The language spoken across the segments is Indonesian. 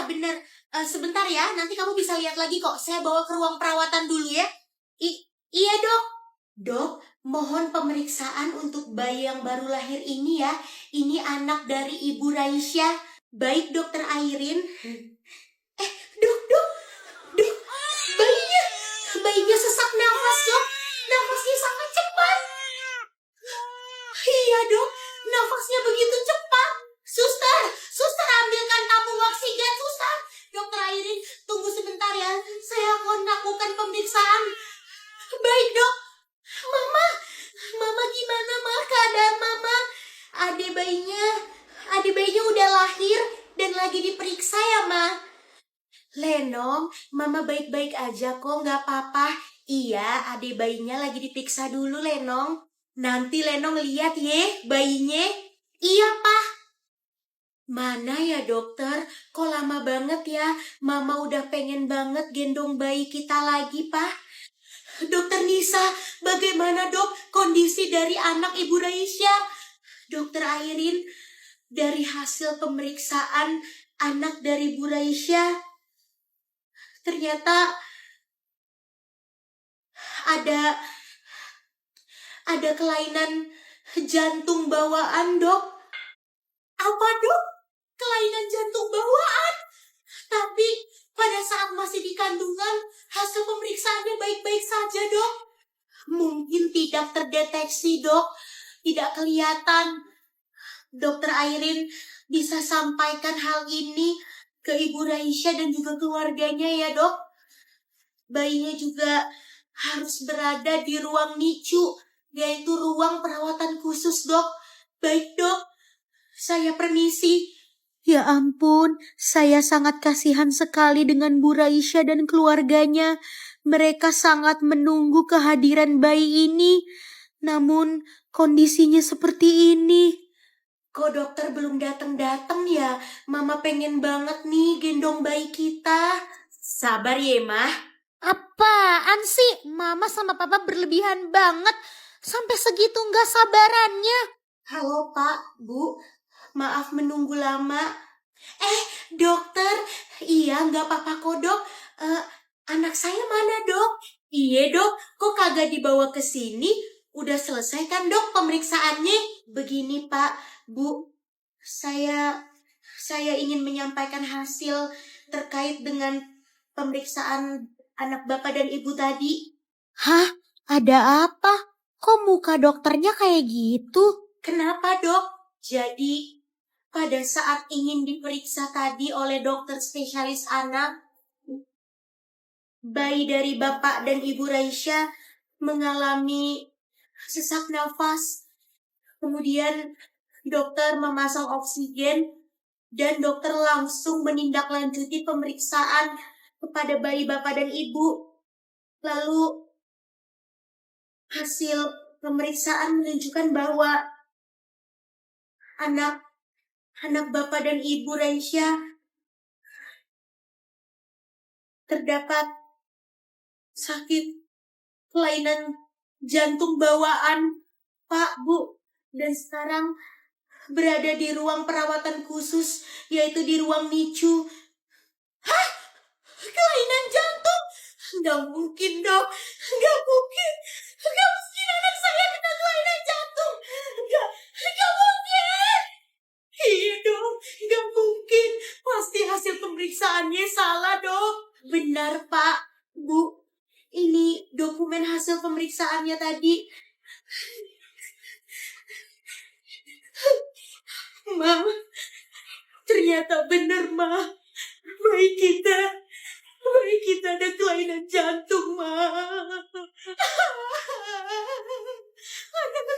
bener. Sebentar ya, nanti kamu bisa lihat lagi kok. Saya bawa ke ruang perawatan dulu ya. Iya dok. Dok, mohon pemeriksaan untuk bayi yang baru lahir ini ya. Ini anak dari Ibu Raisya. Baik dokter Airin. Dok, bayinya sesak nafas dok. Nafasnya sangat cepat. Iya dok, nafasnya begitu cepat. Suster ambilkan tabung oksigen suster. Dokter Airin, tunggu sebentar ya. Saya akan lakukan pemeriksaan. Baik dok. Mama gimana mah keadaan mama? Adik bayinya udah lahir dan lagi diperiksa ya ma. Lenong, mama baik-baik aja kok, nggak apa-apa. Iya, adik bayinya lagi diperiksa dulu Lenong. Nanti Lenong lihat ye bayinya. Iya pak. Mana ya dokter? Kok lama banget ya? Mama udah pengen banget gendong bayi kita lagi pak. Dokter Nisa, bagaimana dok kondisi dari anak Ibu Raisya? Dokter Airin, dari hasil pemeriksaan anak dari Bu Raisya, ternyata ada kelainan jantung bawaan dok. Apa dok? Kelainan jantung bawaan? Tapi pada saat masih di kandungan, hasil pemeriksaannya baik-baik saja dok. Mungkin tidak terdeteksi dok, tidak kelihatan. Dokter Airin bisa sampaikan hal ini ke Ibu Raisya dan juga keluarganya ya dok. Bayinya juga harus berada di ruang NICU, yaitu ruang perawatan khusus dok. Baik dok, saya permisi. Ya ampun, saya sangat kasihan sekali dengan Bu Raisya dan keluarganya. Mereka sangat menunggu kehadiran bayi ini. Namun kondisinya seperti ini. Kok dokter belum datang-datang ya? Mama pengen banget nih gendong bayi kita. Sabar ya, Mah. Apaan sih? Mama sama papa berlebihan banget. Sampai segitu nggak sabarannya. Halo Pak, Bu. Maaf menunggu lama. Dokter. Iya, nggak apa-apa kok dok. Anak saya mana dok? Iya dok, kok kagak dibawa ke sini? Udah selesai kan dok pemeriksaannya? Begini Pak, Bu. Saya ingin menyampaikan hasil terkait dengan pemeriksaan anak bapak dan ibu tadi. Hah? Ada apa? Kok muka dokternya kayak gitu? Kenapa dok? Jadi pada saat ingin diperiksa tadi oleh dokter spesialis anak, bayi dari bapak dan ibu Raisya mengalami sesak nafas. Kemudian dokter memasang oksigen dan dokter langsung menindaklanjuti pemeriksaan kepada bayi bapak dan ibu. Lalu hasil pemeriksaan menunjukkan bahwa anak bapak dan ibu Raisya terdapat sakit kelainan jantung bawaan, Pak, Bu. Dan sekarang berada di ruang perawatan khusus, yaitu di ruang NICU. Hah? Kelainan jantung? Nggak mungkin, dok. Nggak mungkin. Nggak mungkin anak saya kena kelainan jantung. Nggak mungkin. Iya, dok. Nggak mungkin. Pasti hasil pemeriksaannya salah, dok. Benar, Pak. Bu, ini dokumen hasil pemeriksaannya tadi. Ma, ternyata benar, Ma. Bayi kita ada kelainan jantung, Ma. Anak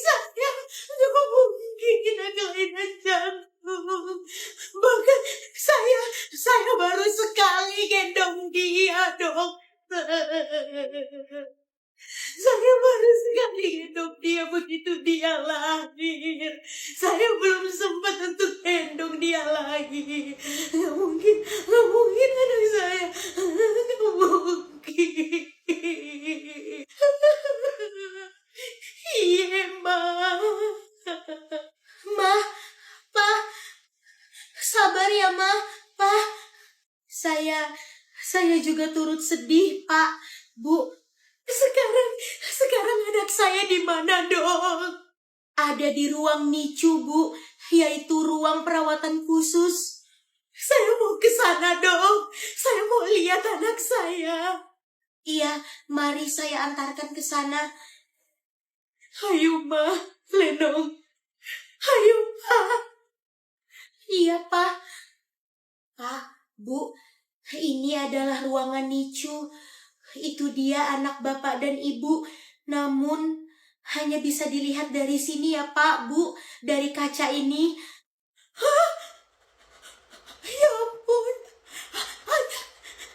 saya juga mungkin ada kelainan jantung. Bahkan saya baru sekali gendong dia, dokter. Saya baru sekali gendong dia begitu dia lahir. Saya belum sempat untuk gendong dia lagi. Nggak mungkin anak saya. Nggak mungkin. Iya, Ma. Ma, Pa, Saya juga turut sedih, Pak, Bu. Sekarang anak saya di mana, Dok? Ada di ruang NICU, Bu, yaitu ruang perawatan khusus. Saya mau ke sana, Dok. Saya mau lihat anak saya. Iya, mari saya antarkan ke sana. Ayo, Ma, Lenong. Ayo, Pak. Iya, Pak. Pak, Bu, ini adalah ruangan NICU. Itu dia anak Bapak dan Ibu. Namun, hanya bisa dilihat dari sini ya, Pak, Bu. Dari kaca ini. Ya ampun,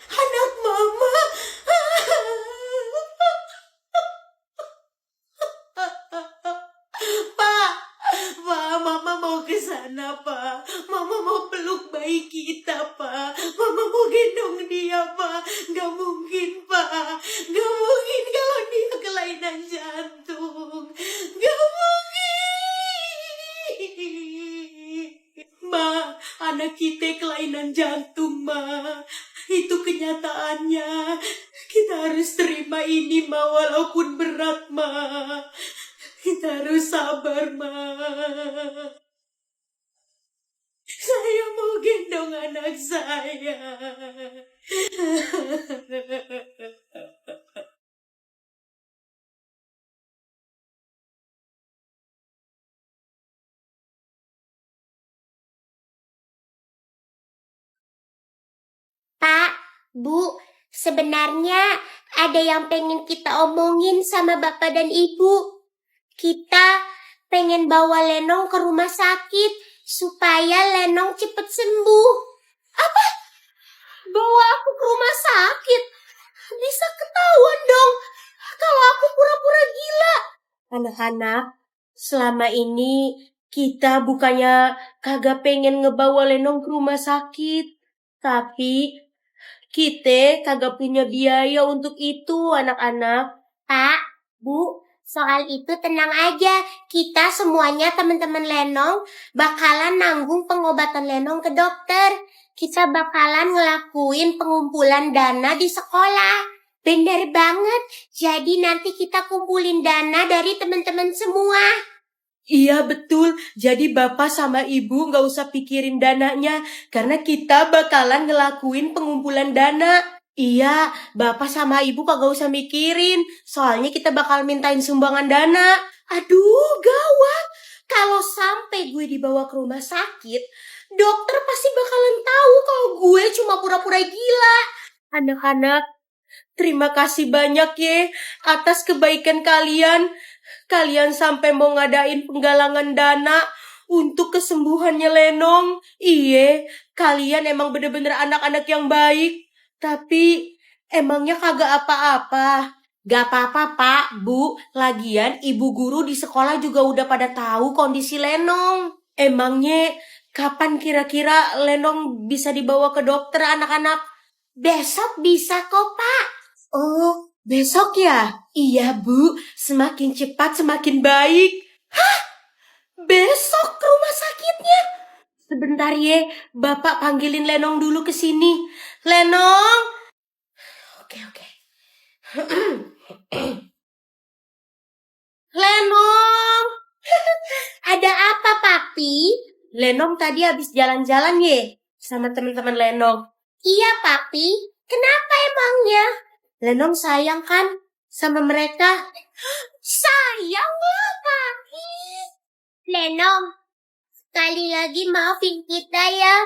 anak Mama. Pak, Mama mau ke sana, Pak. Mama mau peluk bayi kita, Pak. Mama mau gendong dia, Pak. Gak mungkin, Pak. Gak mungkin kalau dia kelainan jantung. Gak mungkin. Ma, anak kita kelainan jantung, Ma. Itu kenyataannya. Kita harus terima ini, Ma, walaupun berat, Ma. Kita harus sabar, Ma. Saya mau gendong anak saya. Pak, Bu, sebenarnya ada yang pengen kita omongin sama Bapak dan Ibu. Kita pengen bawa Lenong ke rumah sakit supaya Lenong cepat sembuh. Apa? Bawa aku ke rumah sakit? Bisa ketahuan dong kalau aku pura-pura gila. Anak-anak, selama ini kita bukannya kagak pengen ngebawa Lenong ke rumah sakit. Tapi kita kagak punya biaya untuk itu, anak-anak. Pak, Bu, soal itu tenang aja. Kita semuanya teman-teman Lenong bakalan nanggung pengobatan Lenong ke dokter. Kita bakalan ngelakuin pengumpulan dana di sekolah. Bener banget. Jadi nanti kita kumpulin dana dari teman-teman semua. Iya betul, jadi Bapak sama Ibu gak usah pikirin dananya, karena kita bakalan ngelakuin pengumpulan dana. Iya, Bapak sama Ibu kagak usah mikirin, soalnya kita bakal mintain sumbangan dana. Aduh, gawat. Kalau sampai gue dibawa ke rumah sakit, dokter pasti bakalan tahu kalau gue cuma pura-pura gila. Anak-anak, terima kasih banyak ya atas kebaikan kalian. Kalian sampai mau ngadain penggalangan dana untuk kesembuhannya Lenong. Iye, kalian emang bener-bener anak-anak yang baik. Tapi emangnya kagak apa-apa. Gak apa-apa, Pak, Bu. Lagian ibu guru di sekolah juga udah pada tahu kondisi Lenong. Emangnya kapan kira-kira Lenong bisa dibawa ke dokter, anak-anak? Besok bisa kok, Pak. Oh, besok ya? Iya, Bu. Semakin cepat semakin baik. Hah? Besok ke rumah sakitnya? Sebentar ye, Bapak panggilin Lenong dulu ke sini. Lenong! Oke. Lenong! Ada apa, Papi? Lenong tadi habis jalan-jalan ye sama teman-teman Lenong. Iya, Papi. Kenapa emangnya? Lenong sayang kan sama mereka? Sayang lah, Papi. Lenong, sekali lagi maafin kita ya.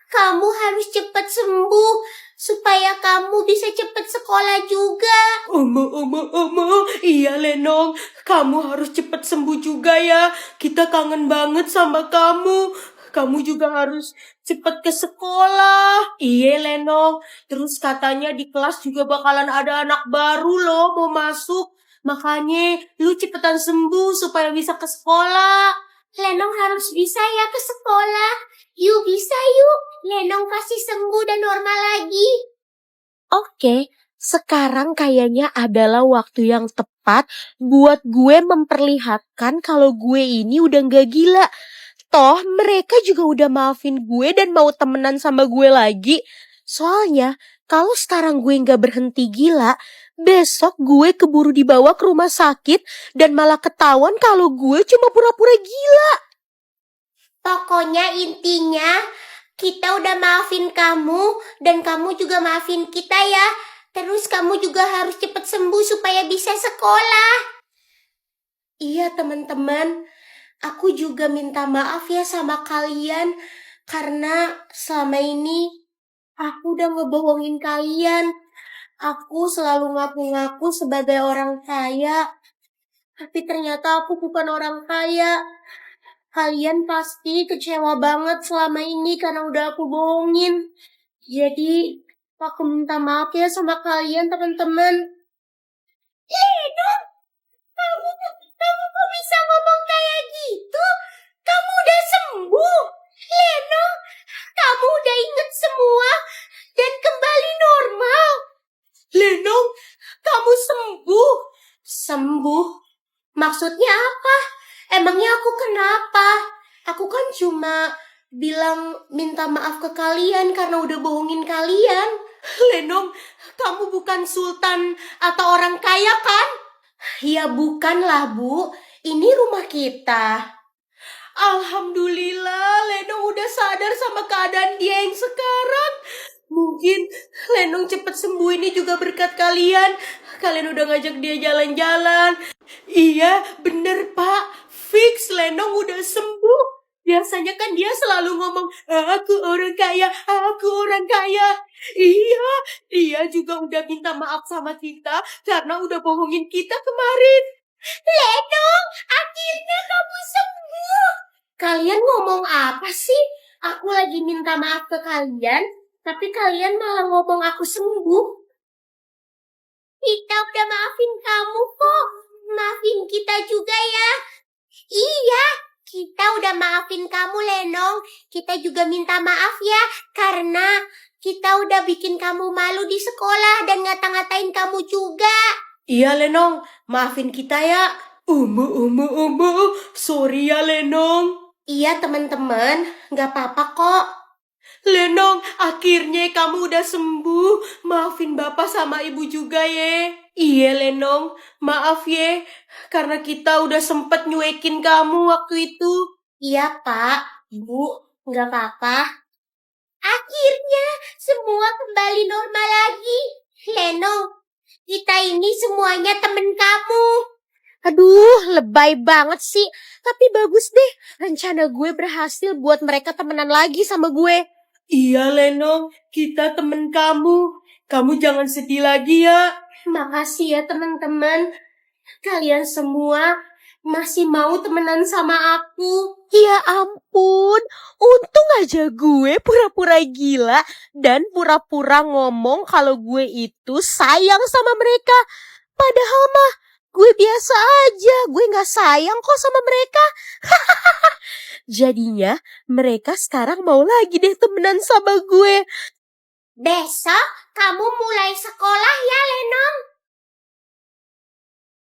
Kamu harus cepat sembuh supaya kamu bisa cepat sekolah juga. Oma. Iya Lenong, kamu harus cepat sembuh juga ya. Kita kangen banget sama kamu. Kamu juga harus cepat ke sekolah. Iya Lenong, terus katanya di kelas juga bakalan ada anak baru loh mau masuk. Makanya lu cepetan sembuh supaya bisa ke sekolah. Lenong harus bisa ya ke sekolah. Yuk bisa yuk. Lenong pasti sembuh dan normal lagi. Oke, sekarang kayaknya adalah waktu yang tepat buat gue memperlihatkan kalau gue ini udah gak gila. Toh mereka juga udah maafin gue dan mau temenan sama gue lagi. Soalnya kalau sekarang gue nggak berhenti gila, besok gue keburu dibawa ke rumah sakit dan malah ketahuan kalau gue cuma pura-pura gila. Pokoknya intinya kita udah maafin kamu dan kamu juga maafin kita ya. Terus kamu juga harus cepat sembuh supaya bisa sekolah. Iya teman-teman, aku juga minta maaf ya sama kalian karena selama ini aku udah ngebohongin kalian. Aku selalu ngaku-ngaku sebagai orang kaya, tapi ternyata aku bukan orang kaya. Kalian pasti kecewa banget selama ini karena udah aku bohongin. Jadi, aku minta maaf ya sama kalian teman-teman. Kamu kok bisa ngomong kayak gitu? Kamu udah sembuh. Leno, kamu udah inget semua dan kembali normal. Lenong, kamu sembuh. Sembuh? Maksudnya apa? Emangnya aku kenapa? Aku kan cuma bilang minta maaf ke kalian karena udah bohongin kalian. Lenong, kamu bukan sultan atau orang kaya kan? Ya bukanlah Bu, ini rumah kita. Alhamdulillah, Lenong udah sadar sama keadaan dia yang sekarang. Mungkin Lenong cepet sembuh ini juga berkat kalian. Kalian udah ngajak dia jalan-jalan. Iya, bener Pak. Fix Lenong udah sembuh. Biasanya kan dia selalu ngomong, aku orang kaya, aku orang kaya. Iya, dia juga udah minta maaf sama kita karena udah bohongin kita kemarin. Lenong, akhirnya kamu sembuh. Kalian ngomong apa sih? Aku lagi minta maaf ke kalian, tapi kalian malah ngomong aku sembuh. Kita udah maafin kamu kok. Maafin kita juga ya. Iya, kita udah maafin kamu Lenong. Kita juga minta maaf ya, karena kita udah bikin kamu malu di sekolah dan ngata-ngatain kamu juga. Iya Lenong, maafin kita ya. Sorry ya Lenong. Iya teman-teman, gak apa-apa kok. Lenong, akhirnya kamu udah sembuh. Maafin bapak sama ibu juga ye. Iya Lenong, maaf ye. Karena kita udah sempet nyuekin kamu waktu itu. Iya Pak, Bu, gak apa-apa. Akhirnya semua kembali normal lagi. Leno, kita ini semuanya temen kamu. Aduh, lebay banget sih. Tapi bagus deh, rencana gue berhasil buat mereka temenan lagi sama gue. Iya Lenong, kita temen kamu. Kamu jangan sedih lagi ya. Makasih ya teman-teman. Kalian semua masih mau temenan sama aku. Ya ampun, untung aja gue pura-pura gila dan pura-pura ngomong kalau gue itu sayang sama mereka. Padahal mah gue biasa aja, gue gak sayang kok sama mereka. Jadinya mereka sekarang mau lagi deh temenan sama gue. Besok kamu mulai sekolah ya Lenong.